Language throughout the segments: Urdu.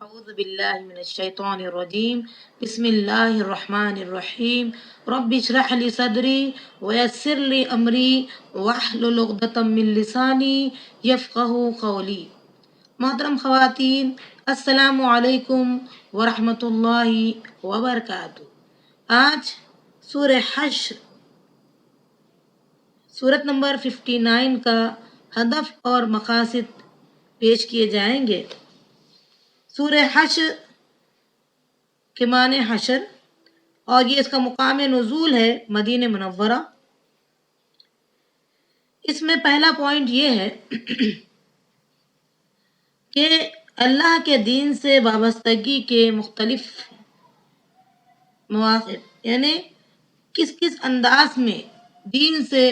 أعوذ بالله من الشيطان الرجيم بسم الله الرحمن الرحيم رب اشرح لي صدري ويسر لي أمري واحلل عقدة من لساني يفقه قولي. محترم خواتین، السلام علیکم ورحمۃ اللہ وبرکاتہ۔ آج سورہ حشر سورت نمبر 59 کا ہدف اور مقاصد پیش کیے جائیں گے۔ سورہ حشر کے معنی حشر، اور یہ اس کا مقام نزول ہے مدینہ منورہ۔ اس میں پہلا پوائنٹ یہ ہے کہ اللہ کے دین سے وابستگی کے مختلف مواقع، یعنی کس کس انداز میں دین سے،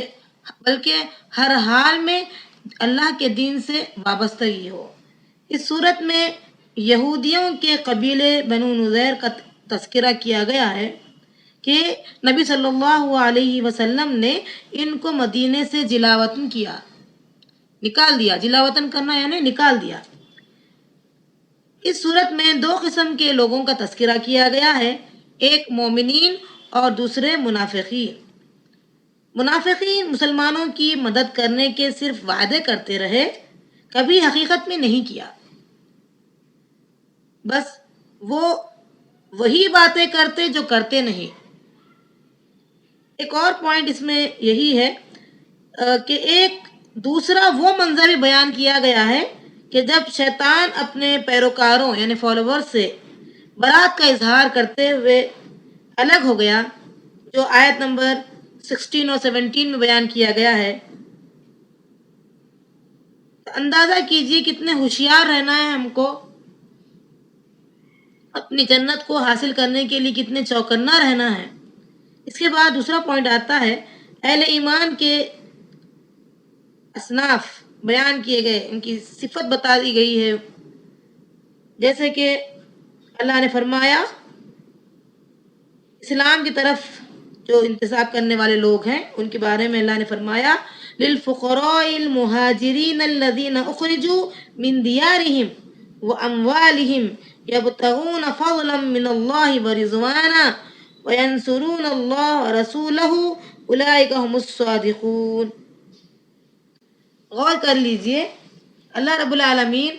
بلکہ ہر حال میں اللہ کے دین سے وابستگی ہو۔ اس صورت میں یہودیوں کے قبیلے بنو نذیر کا تذکرہ کیا گیا ہے کہ نبی صلی اللہ علیہ وسلم نے ان کو مدینے سے جلا وطن کیا، نکال دیا۔ جلا وطن کرنا یعنی نکال دیا۔ اس صورت میں دو قسم کے لوگوں کا تذکرہ کیا گیا ہے، ایک مومنین اور دوسرے منافقین۔ منافقین مسلمانوں کی مدد کرنے کے صرف وعدے کرتے رہے، کبھی حقیقت میں نہیں کیا، بس وہ وہی باتیں کرتے جو کرتے نہیں۔ ایک اور پوائنٹ اس میں یہی ہے کہ ایک دوسرا وہ منظر بھی بیان کیا گیا ہے کہ جب شیطان اپنے پیروکاروں یعنی فالوورز سے برات کا اظہار کرتے ہوئے الگ ہو گیا، جو آیت نمبر 16 اور 17 میں بیان کیا گیا ہے۔ اندازہ کیجئے کتنے ہوشیار رہنا ہے ہم کو، اپنی جنت کو حاصل کرنے کے لیے کتنے چوکنا رہنا ہے۔ اس کے بعد دوسرا پوائنٹ آتا ہے، اہل ایمان کے اصناف بیان کیے گئے، ان کی صفت بتا دی گئی ہے، جیسے کہ اللہ نے فرمایا اسلام کی طرف جو انتساب کرنے والے لوگ ہیں ان کے بارے میں اللہ نے فرمایا للفقراء المہاجرین الذین اخرجوا من دیارہم واموالہم یبتغون فضلا من اللہ ورضوانا وینصرون اللہ ورسولہ اولئک هم الصادقون۔ غور کر لیجئے اللہ رب العالمین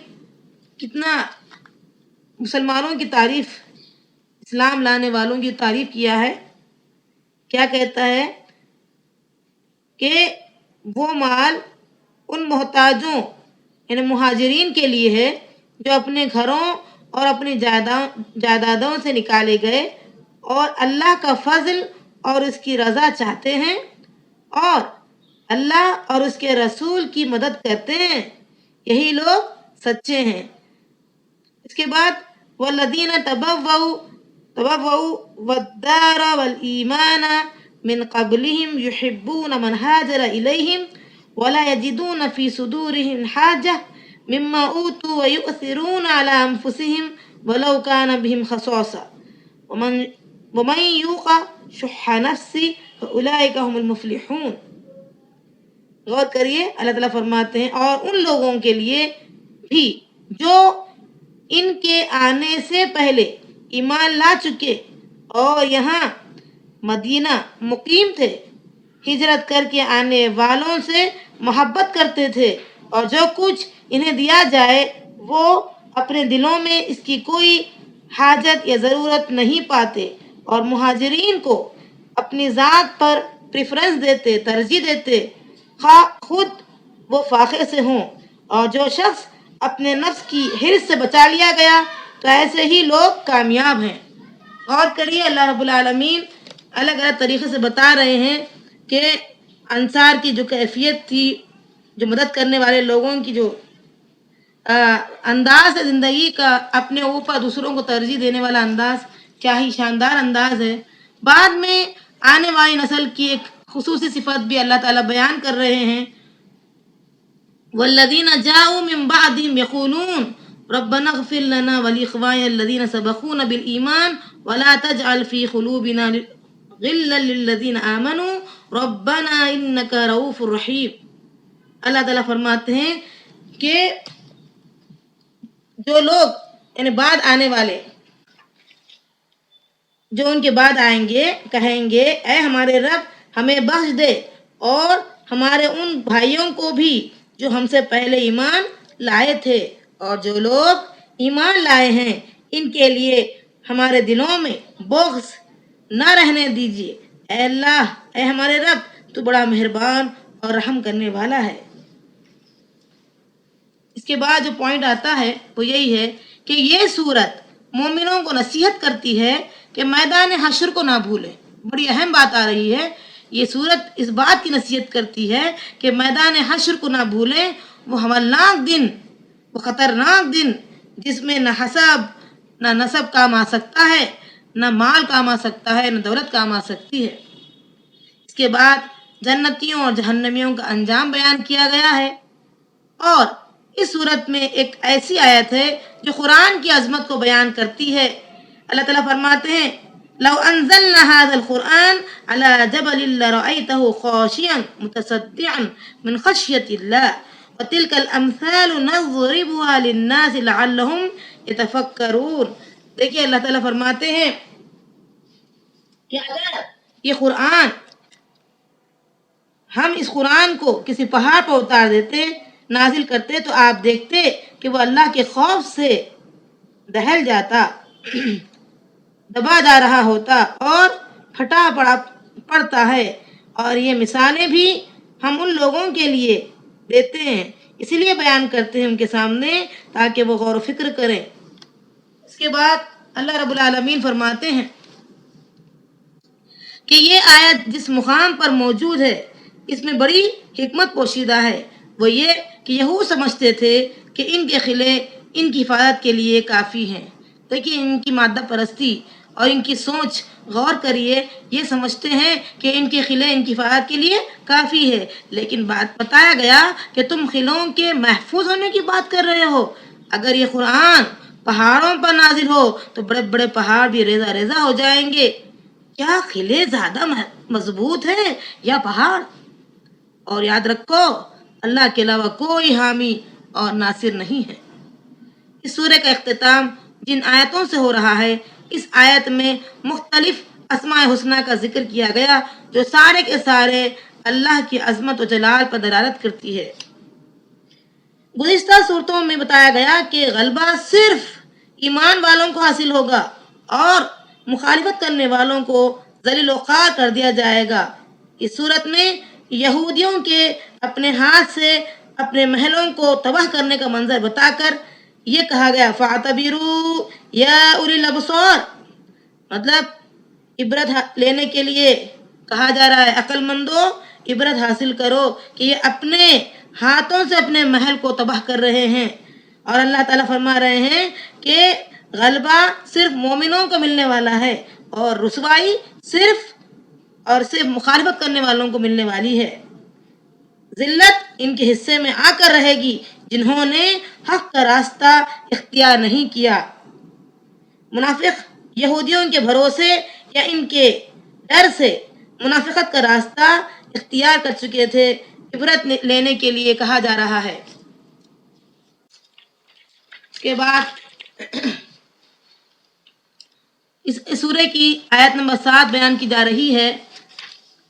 کتنا مسلمانوں کی تعریف، اسلام لانے والوں کی تعریف کیا ہے۔ کیا کہتا ہے کہ وہ مال ان محتاجوں یعنی مہاجرین کے لیے ہے جو اپنے گھروں اور اپنی جائیدادوں سے نکالے گئے اور اللہ کا فضل اور اس کی رضا چاہتے ہیں اور اللہ اور اس کے رسول کی مدد کرتے ہیں، یہی لوگ سچے ہیں۔ اس کے بعد والذین تبوؤوا الدار والایمان من قبلہم یحبون من ہاجر الیہم ولا یجدون فی صدورہم حاجہ مما اوتوا ویؤثرون علی انفسہم ولو کان بہم خصاصہ ومن یوق شح نفسہ فاولئک هم المفلحون۔ غور کریے، اللہ تعالیٰ فرماتے ہیں اور ان لوگوں کے لیے بھی جو ان کے آنے سے پہلے ایمان لا چکے اور یہاں مدینہ مقیم تھے، ہجرت کر کے آنے والوں سے محبت کرتے تھے، اور جو کچھ انہیں دیا جائے وہ اپنے دلوں میں اس کی کوئی حاجت یا ضرورت نہیں پاتے، اور مہاجرین کو اپنی ذات پر پریفرنس دیتے، ترجیح دیتے، خواہ خود وہ فاقے سے ہوں۔ اور جو شخص اپنے نفس کی حرص سے بچا لیا گیا تو ایسے ہی لوگ کامیاب ہیں۔ غور کریے، اللہ رب العالمین الگ الگ طریقے سے بتا رہے ہیں کہ انصار کی جو کیفیت تھی، جو مدد کرنے والے لوگوں کی جو انداز ہے زندگی کا، اپنے اوپر دوسروں کو ترجیح دینے والا انداز، کیا ہی شاندار انداز ہے۔ بعد میں آنے والی نسل کی ایک خصوصی صفت بھی اللہ تعالیٰ بیان کر رہے ہیں، والذین جاؤوا من بعدہم یقولون ربنا اغفر لنا ولاخواننا الذین سبقونا بالایمان ولا تجعل فی قلوبنا غلا للذین آمنوا ربنا انک رؤوف رحیم۔ اللہ تعالیٰ فرماتے ہیں کہ جو لوگ یعنی بعد آنے والے جو ان کے بعد آئیں گے کہیں گے اے ہمارے رب ہمیں بخش دے اور ہمارے ان بھائیوں کو بھی جو ہم سے پہلے ایمان لائے تھے، اور جو لوگ ایمان لائے ہیں ان کے لیے ہمارے دلوں میں بغض نہ رہنے دیجیے۔ اے اللہ، اے ہمارے رب تو بڑا مہربان اور رحم کرنے والا ہے۔ اس کے بعد جو پوائنٹ آتا ہے وہ یہی ہے کہ یہ سورت مومنوں کو نصیحت کرتی ہے کہ میدان حشر کو نہ بھولیں۔ بڑی اہم بات آ رہی ہے، یہ سورت اس بات کی نصیحت کرتی ہے کہ میدان حشر کو نہ بھولیں، وہ ہولناک دن، وہ خطرناک دن جس میں نہ حسب نہ نسب کام آ سکتا ہے، نہ مال کام آ سکتا ہے، نہ دولت کام آ سکتی ہے۔ اس کے بعد جنتیوں اور جہنمیوں کا انجام بیان کیا گیا ہے، اور اس صورت میں ایک ایسی آیت ہے جو قرآن کی عظمت کو بیان کرتی ہے۔ اللہ تعالیٰ فرماتے ہیں لو انزلنا هذا القرآن على جبل لرأيته خاشعا متصدعا من خشية الله وتلك الأمثال نضربها للناس لعلهم يتفكرون۔ دیکھیے اللہ تعالیٰ فرماتے ہیں کہ اگر یہ قرآن، ہم اس قرآن کو کسی پہاڑ پر اتار دیتے، نازل کرتے، تو آپ دیکھتے کہ وہ اللہ کے خوف سے دہل جاتا، دبا جا رہا ہوتا اور پھٹا پڑتا ہے۔ اور یہ مثالیں بھی ہم ان لوگوں کے لیے دیتے ہیں، اسی لیے بیان کرتے ہیں ان کے سامنے تاکہ وہ غور و فکر کریں۔ اس کے بعد اللہ رب العالمین فرماتے ہیں کہ یہ آیت جس مقام پر موجود ہے اس میں بڑی حکمت پوشیدہ ہے، وہ یہ کہ یہود سمجھتے تھے کہ ان کے قلعے ان کی حفاظت کے لیے کافی ہیں۔ دیکھیے ان کی مادہ پرستی اور ان کی سوچ غور کریے، یہ سمجھتے ہیں کہ ان کے قلعے ان کی حفاظت کے لیے کافی ہے، لیکن بات بتایا گیا کہ تم قلعوں کے محفوظ ہونے کی بات کر رہے ہو۔ اگر یہ قرآن پہاڑوں پر نازل ہو تو بڑے بڑے پہاڑ بھی ریزہ ریزہ ہو جائیں گے۔ کیا قلعے زیادہ مضبوط ہیں یا پہاڑ؟ اور یاد رکھو اللہ کے علاوہ کوئی حامی اور ناصر نہیں ہے۔ اس سورہ کا اختتام جن آیتوں سے ہو رہا ہے، اس آیت میں مختلف اسماء حسنہ کا ذکر کیا گیا جو سارے کے سارے اللہ کی عظمت و جلال پر دلالت کرتی ہے۔ گزشتہ صورتوں میں بتایا گیا کہ غلبہ صرف ایمان والوں کو حاصل ہوگا اور مخالفت کرنے والوں کو ذلیل و خوار کر دیا جائے گا۔ اس صورت میں یہودیوں کے اپنے ہاتھ سے اپنے محلوں کو تباہ کرنے کا منظر بتا کر یہ کہا گیا فَاعْتَبِرُوا یا اولی الابصار، مطلب عبرت لینے کے لیے کہا جا رہا ہے، عقل مندو عبرت حاصل کرو کہ یہ اپنے ہاتھوں سے اپنے محل کو تباہ کر رہے ہیں۔ اور اللہ تعالیٰ فرما رہے ہیں کہ غلبہ صرف مومنوں کو ملنے والا ہے اور رسوائی صرف مخالفت کرنے والوں کو ملنے والی ہے۔ ذلت ان کے حصے میں آ کر رہے گی جنہوں نے حق کا راستہ اختیار نہیں کیا۔ منافق یہودیوں کے بھروسے یا ان کے ڈر سے منافقت کا راستہ اختیار کر چکے تھے، عبرت لینے کے لیے کہا جا رہا ہے۔ اس کے بعد اس سورہ کی آیت نمبر 7 بیان کی جا رہی ہے۔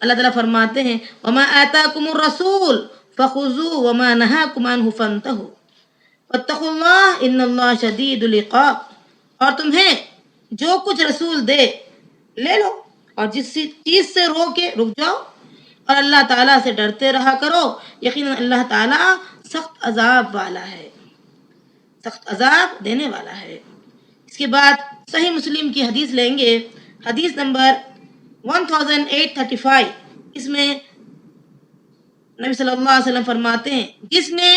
اللہ تعالیٰ فرماتے ہیں وَمَا آتَاكُمُ الرَّسُولُ فَخُذُوهُ وَمَا نَهَاكُمْ عَنْهُ فَانْتَهُوا وَاتَّقُوا اللَّهَ إِنَّ اللَّهَ شَدِيدُ الْعِقَابِ۔ اور تمہیں جو کچھ رسول دے لے لو، اور جس چیز سے روکے رک جاؤ، اور اللہ تعالیٰ سے ڈرتے رہا کرو، یقیناً اللہ تعالیٰ سخت عذاب والا ہے، سخت عذاب دینے والا ہے۔ اس کے بعد صحیح مسلم کی حدیث لیں گے، حدیث نمبر 1835۔ اس میں نبی صلی اللہ علیہ وسلم فرماتے ہیں جس نے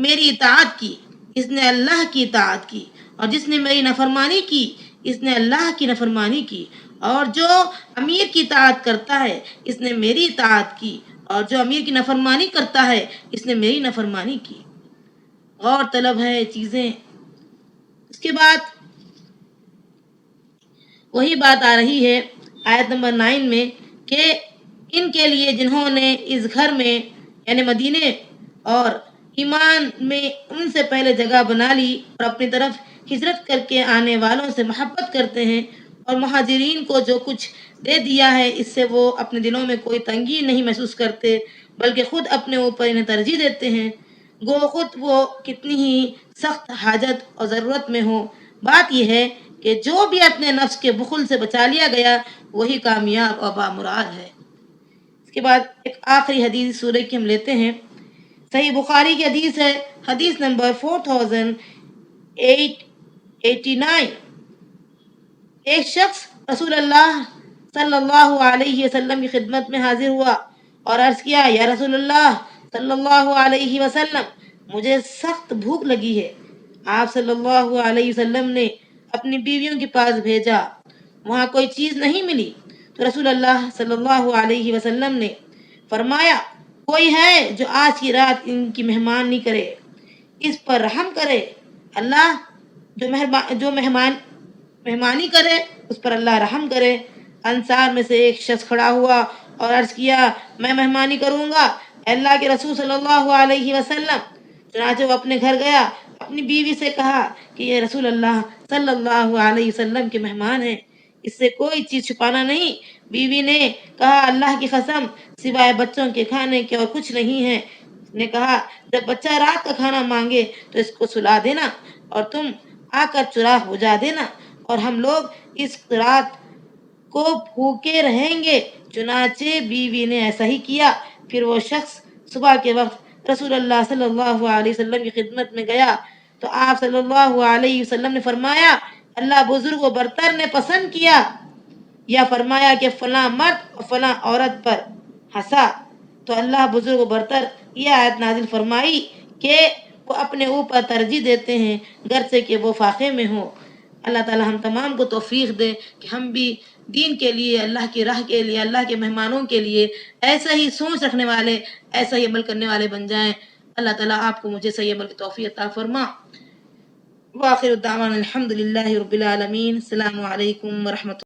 میری اطاعت کی اس نے اللہ کی اطاعت کی، اور جس نے میری نافرمانی کی اس نے اللہ کی نافرمانی کی، اور جو امیر کی اطاعت کرتا ہے اس نے میری اطاعت کی، اور جو امیر کی نافرمانی کرتا ہے اس نے میری نافرمانی کی۔ غور طلب ہے چیزیں۔ اس کے بعد وہی بات آ رہی ہے آیت نمبر 9 میں کہ ان کے لیے جنہوں نے اس گھر میں یعنی مدینے اور ایمان میں ان سے پہلے جگہ بنا لی اور اپنی طرف ہجرت کر کے آنے والوں سے محبت کرتے ہیں اور مہاجرین کو جو کچھ دے دیا ہے اس سے وہ اپنے دلوں میں کوئی تنگی نہیں محسوس کرتے بلکہ خود اپنے اوپر انہیں ترجیح دیتے ہیں گو خود وہ کتنی ہی سخت حاجت اور ضرورت میں ہو بات یہ ہے کہ جو بھی اپنے نفس کے بخل سے بچا لیا گیا وہی کامیاب اور بامراد ہے اس کے بعد ایک آخری حدیث سورہ کی ہم لیتے ہیں صحیح بخاری کی حدیث ہے حدیث نمبر 4889 ایک شخص رسول اللہ صلی اللہ علیہ وسلم کی خدمت میں حاضر ہوا اور عرض کیا یا رسول اللہ صلی اللہ علیہ وسلم مجھے سخت بھوک لگی ہے آپ صلی اللہ علیہ وسلم نے اپنی بیویوں کے پاس بھیجا وہاں کوئی چیز نہیں ملی تو رسول اللہ صلی اللہ علیہ وسلم نے فرمایا کوئی ہے جو آج کی رات ان کی مہمانی کرے اس پر رحم کرے اللہ جو مہمانی کرے اس پر اللہ رحم کرے انصار میں سے ایک شخص کھڑا ہوا اور عرض کیا میں مہمانی کروں گا اللہ کے رسول صلی اللہ علیہ وسلم چنانچہ وہ اپنے گھر گیا اپنی بیوی سے کہا کہ یہ رسول اللہ صلی اللہ علیہ وسلم کے مہمان ہیں اس سے کوئی چیز چھپانا نہیں بیوی نے کہا اللہ کی قسم سوائے بچوں کے کھانے کے اور کچھ نہیں ہے اس نے کہا جب بچہ رات کا کھانا مانگے تو اس کو سلا دینا اور تم آ کر چراغ بجھا دینا اور ہم لوگ اس رات کو بھوکے رہیں گے چنانچہ بیوی نے ایسا ہی کیا پھر وہ شخص صبح کے وقت رسول اللہ صلی اللہ علیہ وسلم کی خدمت میں گیا تو آپ صلی اللہ علیہ وسلم نے فرمایا اللہ بزرگ و برتر نے پسند کیا یا فرمایا کہ فلاں مرد اور فلاں عورت پر ہنسا تو اللہ بزرگ و برتر یہ آیت نازل فرمائی کہ وہ اپنے اوپر ترجیح دیتے ہیں گرچہ کہ وہ فاقے میں ہوں اللہ تعالی ہم تمام کو توفیق دے کہ ہم بھی دین کے لیے اللہ کی راہ کے لیے اللہ کے مہمانوں کے لیے ایسا ہی سوچ رکھنے والے ایسا ہی عمل کرنے والے بن جائیں اللہ تعالیٰ آپ کو مجھے صحیح عمل کی توفیق عطا فرما وآخر الدعوانا الحمد للہ رب العالمین السلام علیکم ورحمۃ